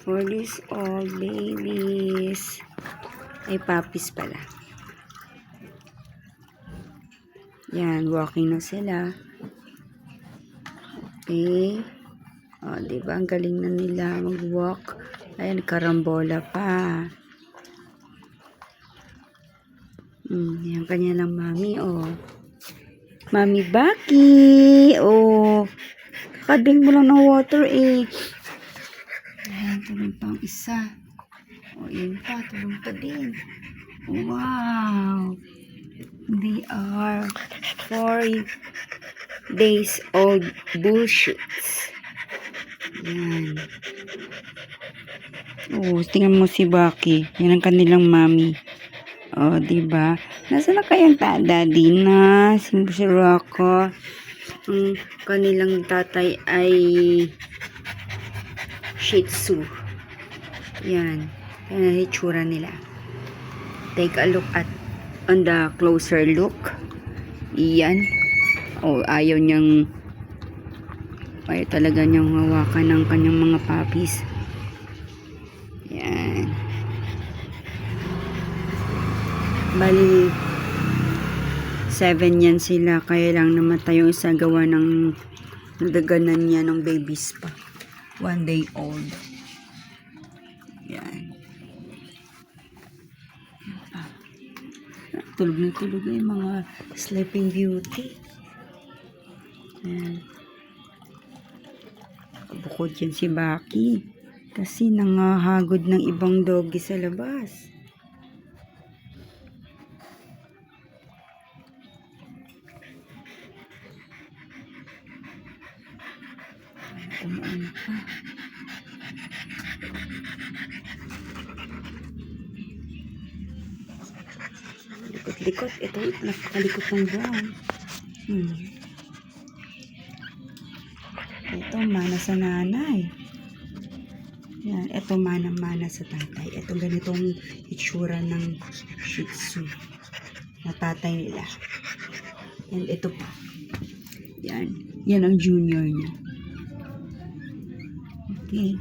For these old babies. Ay, puppies pala. Yan, walking na sila. Okay. O, diba? Ang galing na nila mag-walk. Ayan, karambola pa. Yan, kanya lang mami, o. Mami Baki. O. Kading mo lang ng water, eh. Ayan, tuloy pang isa. O, yun pa. Tuloy pa din. Wow. They are 4 days old bullshits. Yan. Oh, tingnan mo si Baki. Yan ang kanilang mami. Oh, diba? Nasaan na kayang daddy na? Si Rocco. Ang kanilang tatay ay Shih Tzu. Yan. Yan ang hitsura nila. Take a look at on the closer look. Yan. Oh, ayaw talaga niyang hawakan ng kanyang mga puppies. Yan. Bali 7 yan sila, kaya lang namatay yung isa gawa ng nagaganan niya ng babies pa. 1 day old. Yan. Tulog na tulog yung mga Sleeping Beauty. Yan. Bukod yan si Baki. Kasi nangahagod ng ibang doggy sa labas. Umuun pa. Likot-likot. Ito, napakalikot ng brown. Ito, mana sa nanay. Yan, ito mana-mana sa tatay. Ito ganitong itsura ng Shih Tzu na tatay nila. And ito pa. Yan. Yan ang junior niya. Okay.